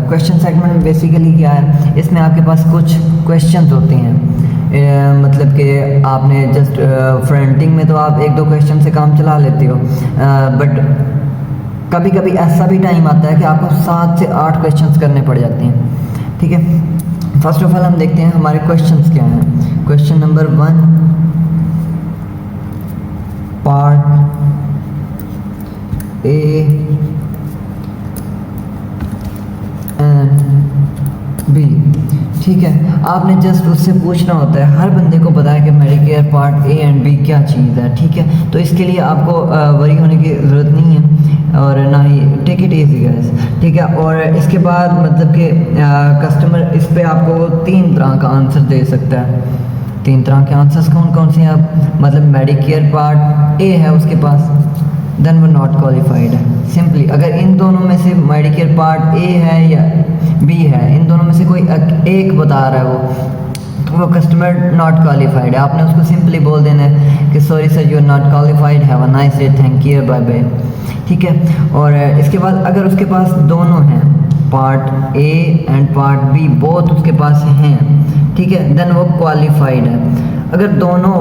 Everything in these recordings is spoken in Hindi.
क्वेश्चन सेगमेंट बेसिकली क्या है, इसमें आपके पास कुछ क्वेश्चंस होते हैं, मतलब कि आपने जस्ट फ्रंटिंग में तो आप एक दो क्वेश्चन से काम चला लेते हो, बट कभी कभी ऐसा भी टाइम आता है कि आपको 7 से 8 क्वेश्चंस करने पड़ जाते हैं। ठीक है, फर्स्ट ऑफ ऑल हम देखते हैं हमारे क्वेश्चंस क्या हैं। Question number 1, part A and B. ठीक है, आपने जस्ट उससे पूछना होता है। हर बंदे को पता है कि Medicare part A and B क्या चीज़ है। ठीक है, तो इसके लिए आपको वरी होने की ज़रूरत नहीं है और ना ही टेक इट इजी गाइस। ठीक है, और इसके बाद मतलब कि कस्टमर इस पे आपको 3 तरह का आंसर दे सकता है। 3 तरह के आंसर्स कौन कौन से हैं? आप मतलब मेडिकेयर पार्ट ए है उसके पास, देन वो नॉट क्वालिफाइड है। सिंपली अगर इन दोनों में से मेडिकेयर पार्ट ए है या बी है, इन दोनों में से कोई एक बता रहा है वो कस्टमर नॉट क्वालिफाइड है। आपने उसको सिंपली बोल देना है कि sorry sir, you are not qualified, have a nice day, thank you, bye bye. ठीक है, और इसके बाद अगर उसके पास दोनों हैं, part A and part B both उसके पास हैं, ठीक है, देन वो क्वालिफाइड है। अगर दोनों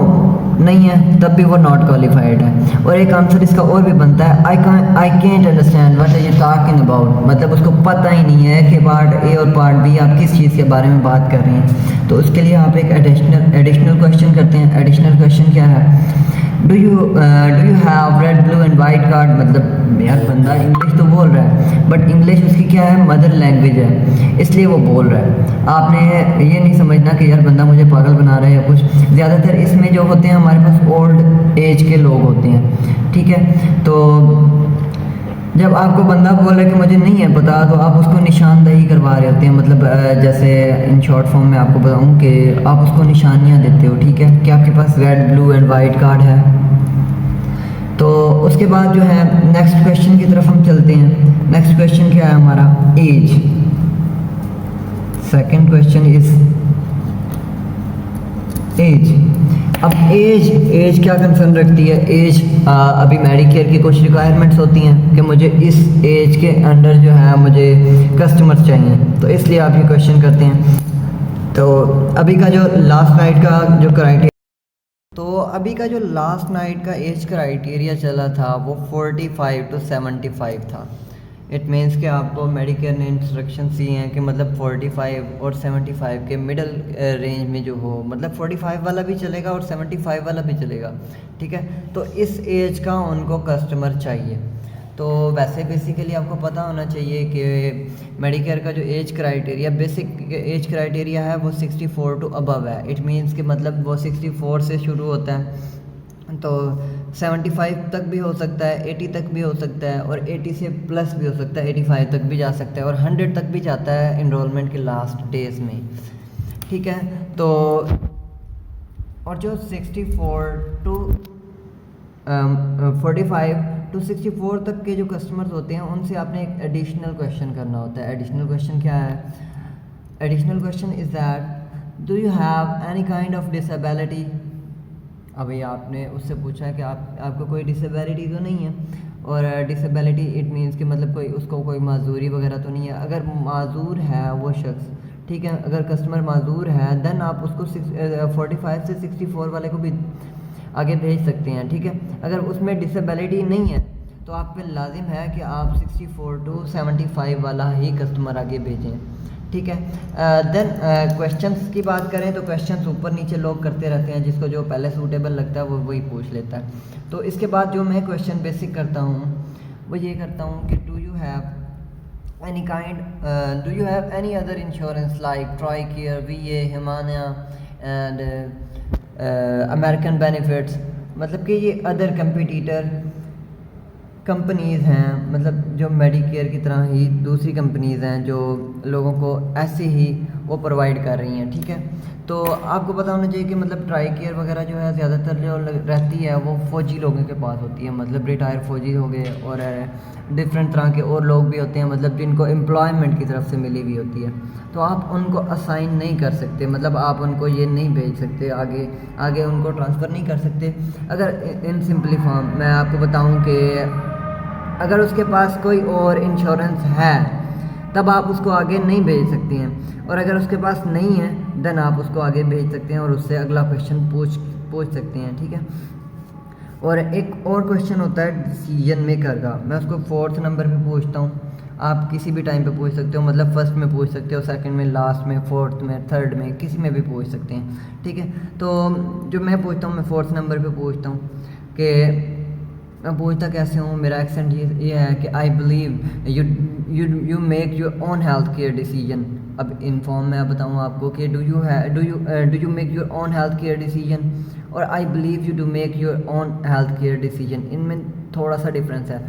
नहीं है तब भी वो नॉट क्वालिफाइड है। और एक आंसर इसका और भी बनता है, I can't understand what are you talking about, मतलब उसको पता ही नहीं है कि पार्ट ए और पार्ट बी आप किस चीज़ के बारे में बात कर रहे हैं। तो उसके लिए आप एक एडिशनल क्वेश्चन करते हैं। एडिशनल क्वेश्चन क्या है? Do you have read blue and white card. मतलब यार बंदा इंग्लिश तो बोल रहा है बट इंग्लिश उसकी क्या है, मदर लैंग्वेज है, इसलिए वो बोल रहा है। आपने ये नहीं समझना कि यार बंदा मुझे पागल बना रहा है या कुछ। ज़्यादातर इसमें जो होते हैं हमारे पास ओल्ड एज के लोग होते हैं। ठीक है, तो जब आपको बंदा बोल रहा है कि मुझे नहीं है पता, तो आप उसको निशानदही करवा रहे होते हैं। मतलब जैसे इन शॉर्ट फॉर्म में आपको बताऊं कि आप उसको निशानियां देते हो। ठीक है, कि आपके पास red blue and white card है। तो उसके बाद जो है नेक्स्ट क्वेश्चन की तरफ हम चलते हैं। नेक्स्ट क्वेश्चन क्या है हमारा? Age. Second question is age. अब एज क्या कंसर्न रखती है? एज अभी मेडिकेयर की कुछ रिक्वायरमेंट्स होती हैं कि मुझे इस एज के अंडर जो है मुझे कस्टमर्स चाहिए, तो इसलिए आप ये क्वेश्चन करते हैं। तो अभी का जो लास्ट नाइट का जो एज क्राइटेरिया चला था वो 45 to 75 था। इट मीन्स कि आपको मेडिकेयर ने इंस्ट्रक्शन दी हैं कि मतलब 45 और 75 के मिडल रेंज में जो हो, मतलब 45 वाला भी चलेगा और 75 वाला भी चलेगा। ठीक है, तो इस एज का उनको कस्टमर चाहिए। तो वैसे बेसिकली आपको पता होना चाहिए कि मेडिकेयर का जो age criteria, basic age criteria है वो 64 टू अबव है। इट मीन्स कि मतलब वो 64 से शुरू होता है, तो 75 तक भी हो सकता है, 80 तक भी हो सकता है और 80 से प्लस भी हो सकता है, 85 तक भी जा सकता है और 100 तक भी जाता है इनरोलमेंट के लास्ट डेज में। ठीक है, तो और जो 45 टू 64 तक के जो कस्टमर्स होते हैं उनसे आपने एक एडिशनल क्वेश्चन करना होता है। एडिशनल क्वेश्चन क्या है? Additional question is that do you have any kind of disability. अभी आपने उससे पूछा है कि आपको कोई डिसेबिलिटी तो नहीं है, और डिसेबिलिटी इट मीन्स कि मतलब उसको कोई माजूरी वगैरह तो नहीं है। अगर माजूर है वो शख्स, ठीक है, अगर कस्टमर माजूर है देन आप उसको 45 से 64 वाले को भी आगे भेज सकते हैं। ठीक है, अगर उसमें डिसेबिलिटी नहीं है तो आप पे लाजिम है कि आप 64 टू 75 वाला ही कस्टमर आगे भेजें। ठीक है, देन क्वेश्चंस की बात करें तो क्वेश्चंस ऊपर नीचे लोग करते रहते हैं, जिसको जो पहले सूटेबल लगता है वो वही पूछ लेता है। तो इसके बाद जो मैं क्वेश्चन बेसिक करता हूँ वो ये करता हूँ कि do you have any other insurance like Tricare, VA, Himalaya and American benefits. मतलब कि ये अदर कंपटीटर कंपनीज़ हैं, मतलब जो मेडिकेयर की तरह ही दूसरी कंपनीज़ हैं जो लोगों को ऐसे ही वो प्रोवाइड कर रही हैं। ठीक है, तो आपको पता होना चाहिए कि मतलब ट्राइकेयर वगैरह जो है ज़्यादातर जो रहती है वो फ़ौजी लोगों के पास होती है, मतलब रिटायर फ़ौजी हो गए और डिफरेंट तरह के और लोग भी होते हैं, मतलब जिनको एम्प्लॉयमेंट की तरफ से मिली हुई होती है। तो आप उनको असाइन नहीं कर सकते, मतलब आप उनको ये नहीं भेज सकते, आगे उनको ट्रांसफ़र नहीं कर सकते। अगर इन सिंपली फॉर्म मैं आपको बताऊं कि अगर उसके पास कोई और इंश्योरेंस है तब आप उसको आगे नहीं भेज सकती हैं। और अगर उसके पास नहीं है देन आप उसको आगे भेज सकते हैं और उससे अगला क्वेश्चन पूछ सकते हैं, ठीक है। और एक और क्वेश्चन होता है डिसीजन मेकर का, मैं उसको 4th नंबर पे पूछता हूँ। आप किसी भी टाइम पे पूछ सकते हो, मतलब फर्स्ट में पूछ सकते हो, सेकंड में, लास्ट में, 4th में, 3rd में, किसी में भी पूछ सकते हैं, ठीक है। तो जो मैं पूछता हूँ, मैं 4th नंबर पे पूछता हूँ कि मैं पूछता कैसे हूँ, मेरा एक्सेंट ये है कि I believe you make your own health care decision. अब इन फॉर्म में अब बताऊँ आपको कि do you make your own health care decision और I believe you do make your own health care decision, इनमें थोड़ा सा डिफरेंस है।